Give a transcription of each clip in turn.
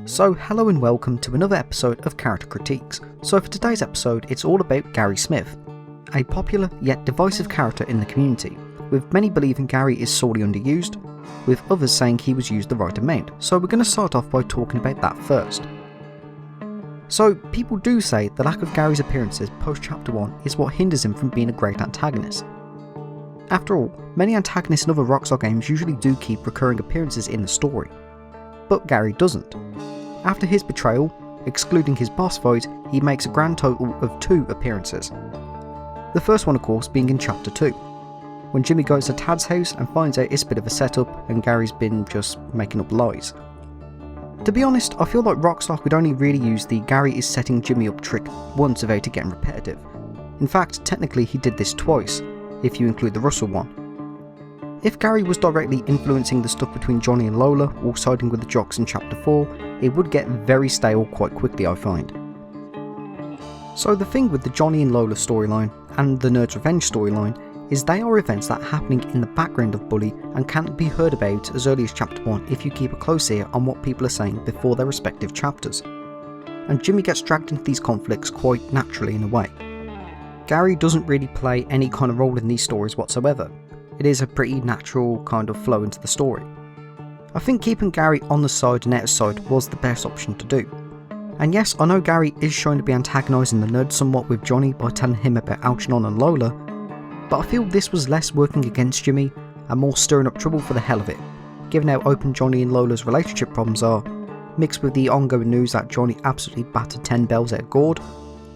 So hello and welcome to another episode of Character Critiques. So for today's episode it's all about Gary Smith, a popular yet divisive character in the community, with many believing Gary is sorely underused, with others saying he was used the right amount. So we're going to start off by talking about that first. So people do say the lack of Gary's appearances post chapter 1 is what hinders him from being a great antagonist. After all, many antagonists in other Rockstar games usually do keep recurring appearances in the story, but Gary doesn't. After his betrayal, excluding his boss fight, he makes a grand total of 2 appearances. The first one of course being in chapter 2, when Jimmy goes to Tad's house and finds out it's a bit of a setup and Gary's been just making up lies. To be honest, I feel like Rockstar could only really use the Gary is setting Jimmy up trick once without it getting repetitive. In fact, technically he did this twice, if you include the Russell one. If Gary was directly influencing the stuff between Johnny and Lola, or siding with the jocks in chapter 4, it would get very stale quite quickly, I find. So the thing with the Johnny and Lola storyline, and the Nerd's Revenge storyline, is they are events that are happening in the background of Bully and can't be heard about as early as chapter 1 if you keep a close ear on what people are saying before their respective chapters. And Jimmy gets dragged into these conflicts quite naturally in a way. Gary doesn't really play any kind of role in these stories whatsoever. It is a pretty natural kind of flow into the story. I think keeping Gary on the side and outside was the best option to do. And yes, I know Gary is shown to be antagonising the nerd somewhat with Johnny by telling him about Algernon and Lola, but I feel this was less working against Jimmy and more stirring up trouble for the hell of it, given how open Johnny and Lola's relationship problems are, mixed with the ongoing news that Johnny absolutely battered 10 bells at Gord.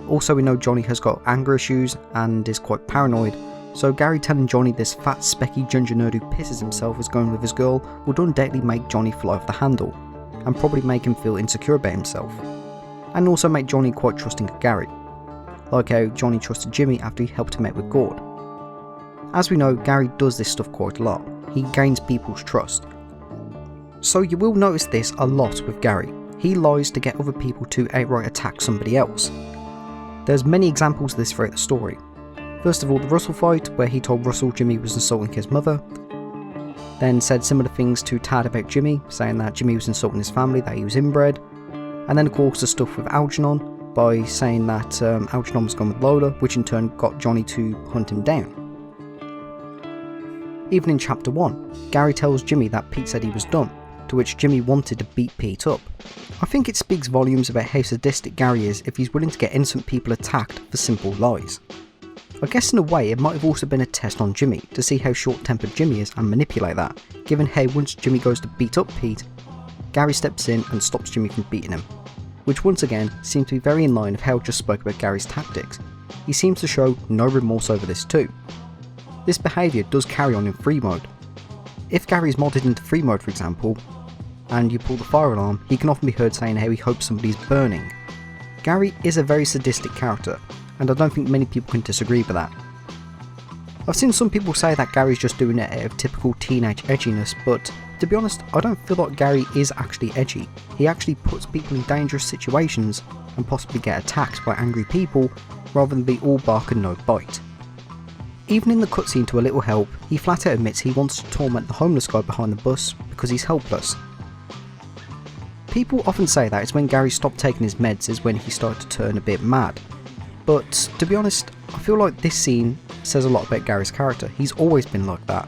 Also we know Johnny has got anger issues and is quite paranoid, so Gary telling Johnny this fat specky ginger nerd who pisses himself is going with his girl would undoubtedly make Johnny fly off the handle, and probably make him feel insecure about himself, and also make Johnny quite trusting of Gary, like how Johnny trusted Jimmy after he helped him out with Gord. As we know, Gary does this stuff quite a lot, he gains people's trust. So you will notice this a lot with Gary, he lies to get other people to outright attack somebody else. There's many examples of this throughout the story. First of all, the Russell fight, where he told Russell Jimmy was insulting his mother, then said similar things to Tad about Jimmy, saying that Jimmy was insulting his family, that he was inbred, and then of course the stuff with Algernon, by saying that Algernon was gone with Lola, which in turn got Johnny to hunt him down. Even in chapter 1, Gary tells Jimmy that Pete said he was done, to which Jimmy wanted to beat Pete up. I think it speaks volumes about how sadistic Gary is if he's willing to get innocent people attacked for simple lies. I guess in a way it might have also been a test on Jimmy to see how short-tempered Jimmy is and manipulate that, given how once Jimmy goes to beat up Pete, Gary steps in and stops Jimmy from beating him, which once again seems to be very in line of how I just spoke about Gary's tactics. He seems to show no remorse over this too. This behaviour does carry on in free mode. If Gary is modded into free mode for example, and you pull the fire alarm, he can often be heard saying how he hopes somebody's burning. Gary is a very sadistic character, and I don't think many people can disagree with that. I've seen some people say that Gary's just doing it out of typical teenage edginess, but to be honest, I don't feel like Gary is actually edgy. He actually puts people in dangerous situations and possibly get attacked by angry people, rather than be all bark and no bite. Even in the cutscene to A Little Help, he flat out admits he wants to torment the homeless guy behind the bus because he's helpless. People often say that it's when Gary stopped taking his meds is when he started to turn a bit mad. But to be honest, I feel like this scene says a lot about Gary's character. He's always been like that.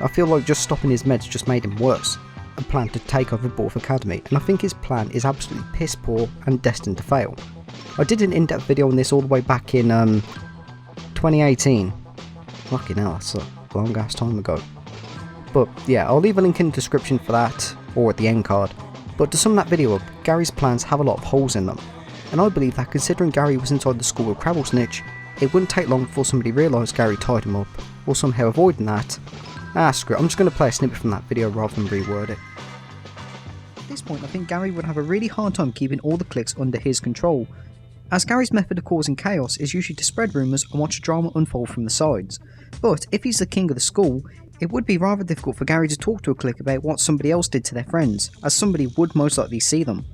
I feel like just stopping his meds just made him worse, and planned to take over Borth Academy, and I think his plan is absolutely piss poor and destined to fail. I did an in-depth video on this all the way back in 2018. Fucking hell, that's a long ass time ago. But yeah, I'll leave a link in the description for that, or at the end card. But to sum that video up, Gary's plans have a lot of holes in them. And I believe that considering Gary was inside the school with Crabble Snitch, it wouldn't take long before somebody realised Gary tied him up, or somehow avoiding that. Screw it, I'm just going to play a snippet from that video rather than reword it. At this point I think Gary would have a really hard time keeping all the cliques under his control, as Gary's method of causing chaos is usually to spread rumours and watch drama unfold from the sides. But if he's the king of the school, it would be rather difficult for Gary to talk to a clique about what somebody else did to their friends, as somebody would most likely see them.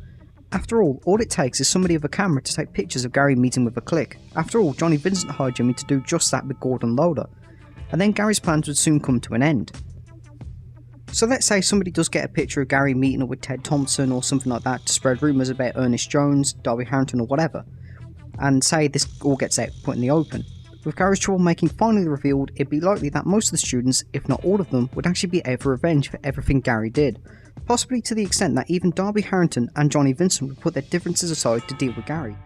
After all it takes is somebody with a camera to take pictures of Gary meeting with a clique. After all, Johnny Vincent hired Jimmy to do just that with Gordon Lola, and then Gary's plans would soon come to an end. So let's say somebody does get a picture of Gary meeting up with Ted Thompson or something like that to spread rumours about Ernest Jones, Darby Harrington or whatever, and say this all gets out put in the open. With Gary's troublemaking finally revealed, it'd be likely that most of the students, if not all of them, would actually be out for revenge for everything Gary did, possibly to the extent that even Darby Harrington and Johnny Vincent would put their differences aside to deal with Gary.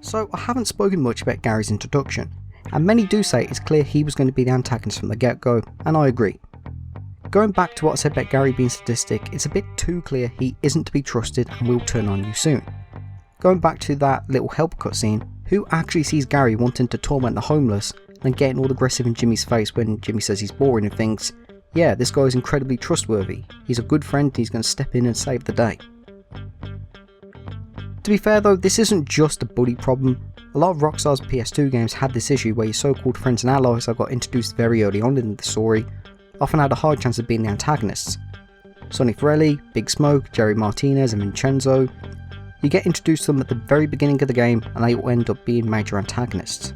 So I haven't spoken much about Gary's introduction, and many do say it's clear he was going to be the antagonist from the get-go, and I agree. Going back to what I said about Gary being sadistic, it's a bit too clear he isn't to be trusted and will turn on you soon. Going back to that little help cutscene, who actually sees Gary wanting to torment the homeless and getting all aggressive in Jimmy's face when Jimmy says he's boring and thinks, yeah, this guy is incredibly trustworthy, he's a good friend and he's going to step in and save the day. To be fair though, this isn't just a bully problem. A lot of Rockstar's PS2 games had this issue where your so-called friends and allies that got introduced very early on in the story often had a high chance of being the antagonists. Sonny Forelli, Big Smoke, Jerry Martinez and Vincenzo. You get introduced to them at the very beginning of the game and they will end up being major antagonists.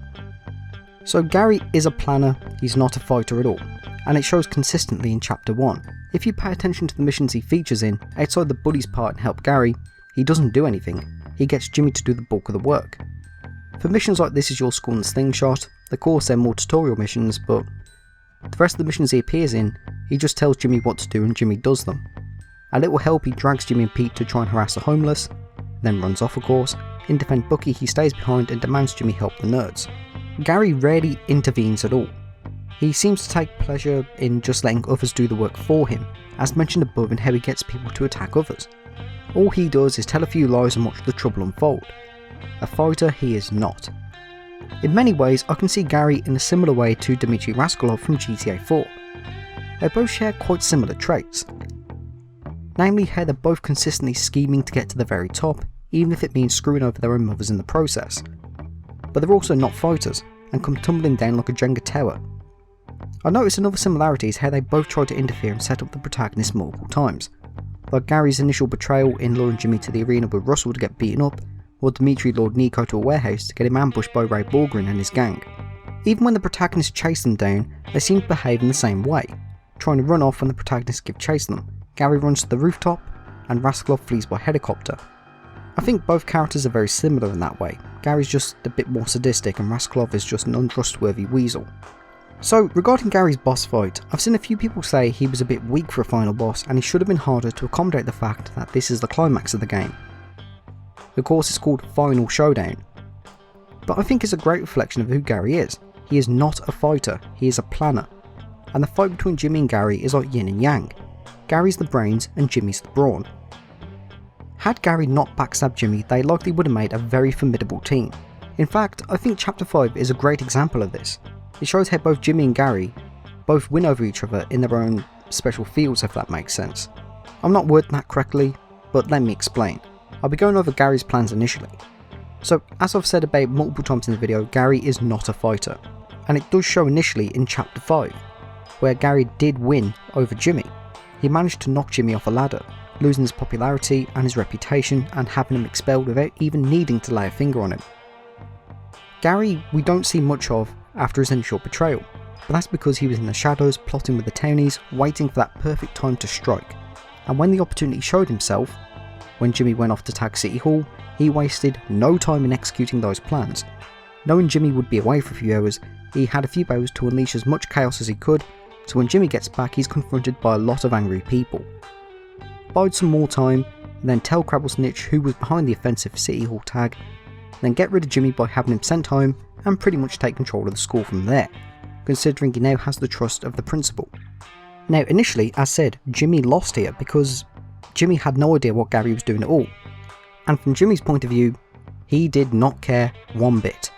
So Gary is a planner, he's not a fighter at all, and it shows consistently in Chapter 1. If you pay attention to the missions he features in, outside the bully's part and help Gary, he doesn't do anything, he gets Jimmy to do the bulk of the work. For missions like This Is Your School and Slingshot, of course they're more tutorial missions, but the rest of the missions he appears in, he just tells Jimmy what to do and Jimmy does them. A little help, he drags Jimmy and Pete to try and harass the homeless, then runs off of course. In Defend Bucky he stays behind and demands Jimmy help the nerds. Gary rarely intervenes at all. He seems to take pleasure in just letting others do the work for him, as mentioned above in how he gets people to attack others. All he does is tell a few lies and watch the trouble unfold. A fighter he is not. In many ways I can see Gary in a similar way to Dmitry Raskolov from GTA 4. They both share quite similar traits. Namely how they're both consistently scheming to get to the very top, even if it means screwing over their own mothers in the process. But they're also not fighters, and come tumbling down like a Jenga tower. I noticed another similarity is how they both try to interfere and set up the protagonist multiple times, like Gary's initial betrayal in luring Jimmy to the arena with Russell to get beaten up, or Dmitry lured Nico to a warehouse to get him ambushed by Ray Borgren and his gang. Even when the protagonists chase them down, they seem to behave in the same way, trying to run off when the protagonists give chase them. Gary runs to the rooftop, and Raskolov flees by helicopter. I think both characters are very similar in that way. Gary's just a bit more sadistic and Raskolov is just an untrustworthy weasel. So regarding Gary's boss fight, I've seen a few people say he was a bit weak for a final boss and he should have been harder to accommodate the fact that this is the climax of the game. Of course it's called Final Showdown. But I think it's a great reflection of who Gary is. He is not a fighter, he is a planner. And the fight between Jimmy and Gary is like yin and yang. Gary's the brains and Jimmy's the brawn. Had Gary not backstabbed Jimmy, they likely would have made a very formidable team. In fact, I think Chapter 5 is a great example of this. It shows how both Jimmy and Gary both win over each other in their own special fields, if that makes sense. I'm not wording that correctly, but let me explain. I'll be going over Gary's plans initially. So, as I've said about multiple times in the video, Gary is not a fighter. And it does show initially in Chapter 5, where Gary did win over Jimmy. He managed to knock Jimmy off a ladder, losing his popularity and his reputation and having him expelled without even needing to lay a finger on him. Gary we don't see much of after his initial betrayal, but that's because he was in the shadows plotting with the townies, waiting for that perfect time to strike. And when the opportunity showed himself, when Jimmy went off to tag City Hall, he wasted no time in executing those plans. Knowing Jimmy would be away for a few hours, he had a few hours to unleash as much chaos as he could, so when Jimmy gets back he's confronted by a lot of angry people. Bide some more time, and then tell Crabblesnitch who was behind the offensive City Hall tag, then get rid of Jimmy by having him sent home and pretty much take control of the school from there, considering he now has the trust of the principal. Now initially, as said, Jimmy lost here because Jimmy had no idea what Gary was doing at all, and from Jimmy's point of view, he did not care one bit.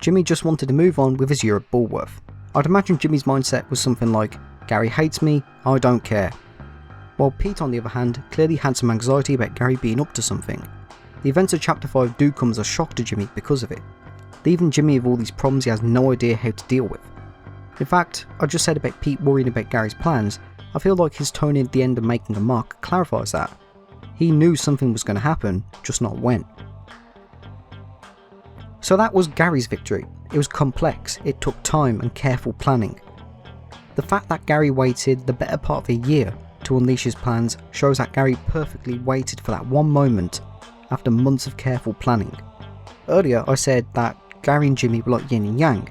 Jimmy just wanted to move on with his year at Bullworth. I'd imagine Jimmy's mindset was something like, Gary hates me, I don't care. While Pete on the other hand clearly had some anxiety about Gary being up to something. The events of Chapter 5 do come as a shock to Jimmy because of it, leaving Jimmy with all these problems he has no idea how to deal with. In fact, I just said about Pete worrying about Gary's plans, I feel like his tone at the end of Making a Mark clarifies that. He knew something was going to happen, just not when. So that was Gary's victory. It was complex, it took time and careful planning. The fact that Gary waited the better part of a year to unleash his plans shows that Gary perfectly waited for that one moment after months of careful planning. Earlier I said that Gary and Jimmy were like yin and yang.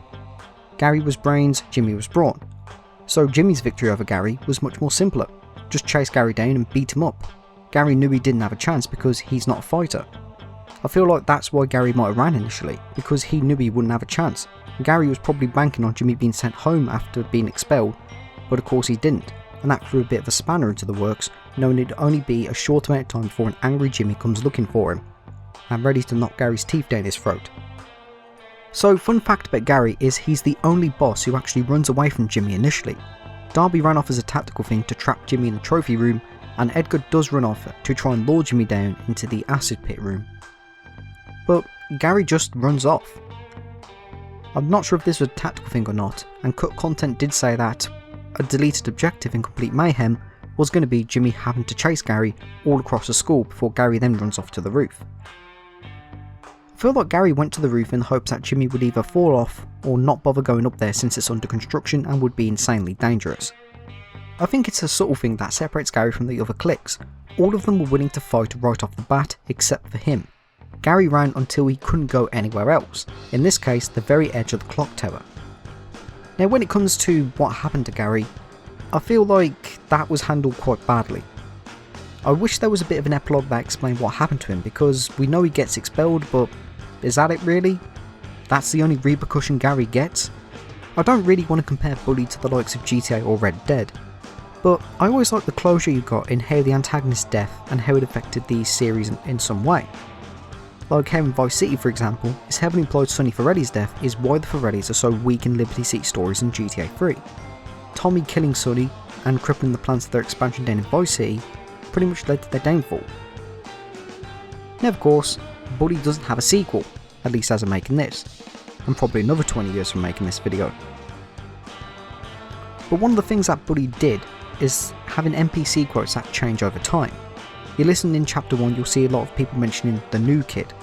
Gary was brains, Jimmy was brawn. So Jimmy's victory over Gary was much more simpler. Just chase Gary down and beat him up. Gary knew he didn't have a chance because he's not a fighter. I feel like that's why Gary might have ran initially, because he knew he wouldn't have a chance. Gary was probably banking on Jimmy being sent home after being expelled, but of course he didn't, and that threw a bit of a spanner into the works, knowing it'd only be a short amount of time before an angry Jimmy comes looking for him, and ready to knock Gary's teeth down his throat. So, fun fact about Gary is he's the only boss who actually runs away from Jimmy initially. Darby ran off as a tactical thing to trap Jimmy in the trophy room, and Edgar does run off to try and lure Jimmy down into the acid pit room. But Gary just runs off. I'm not sure if this was a tactical thing or not, and cut content did say that a deleted objective in Complete Mayhem was going to be Jimmy having to chase Gary all across the school before Gary then runs off to the roof. I feel like Gary went to the roof in the hopes that Jimmy would either fall off or not bother going up there since it's under construction and would be insanely dangerous. I think it's a subtle thing that separates Gary from the other cliques. All of them were willing to fight right off the bat except for him. Gary ran until he couldn't go anywhere else, in this case the very edge of the clock tower. Now when it comes to what happened to Gary, I feel like that was handled quite badly. I wish there was a bit of an epilogue that explained what happened to him, because we know he gets expelled, but is that it really? That's the only repercussion Gary gets? I don't really want to compare Bully to the likes of GTA or Red Dead, but I always liked the closure you got in how the Antagonist's death and how it affected the series in some way. Like how in Vice City for example, his heavily implied Sonny Ferretti's death is why the Ferrettis are so weak in Liberty City stories in GTA 3. Tommy killing Sonny and crippling the plans for their expansion down in Vice City pretty much led to their downfall. Now of course, Bully doesn't have a sequel, at least as of making this, and probably another 20 years from making this video. But one of the things that Bully did is having NPC quotes that change over time. You listen in chapter 1, you'll see a lot of people mentioning the new kid,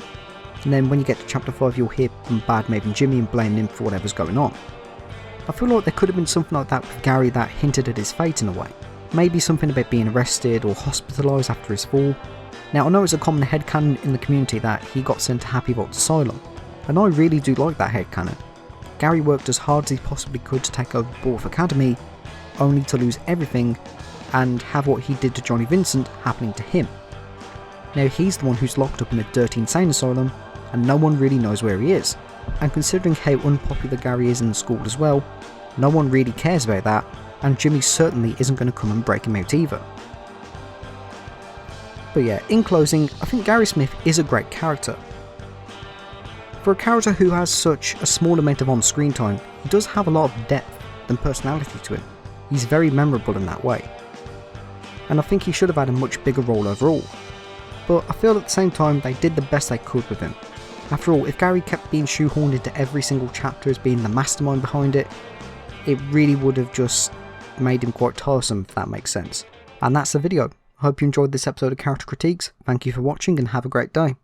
and then when you get to chapter 5 you'll hear from Bad Maven Jimmy and blaming him for whatever's going on. I feel like there could have been something like that with Gary that hinted at his fate in a way. Maybe something about being arrested or hospitalised after his fall. Now I know it's a common headcanon in the community that he got sent to Happy Vault's Asylum, and I really do like that headcanon. Gary worked as hard as he possibly could to take over Borth Academy, only to lose everything and have what he did to Johnny Vincent happening to him. Now he's the one who's locked up in a dirty insane asylum and no one really knows where he is, and considering how unpopular Gary is in the school as well, no one really cares about that, and Jimmy certainly isn't going to come and break him out either. But yeah, in closing, I think Gary Smith is a great character. For a character who has such a small amount of on-screen time, he does have a lot of depth and personality to him. He's very memorable in that way. And I think he should have had a much bigger role overall. But I feel at the same time they did the best they could with him. After all, if Gary kept being shoehorned into every single chapter as being the mastermind behind it, it really would have just made him quite tiresome, if that makes sense. And that's the video. I hope you enjoyed this episode of Character Critiques. Thank you for watching and have a great day.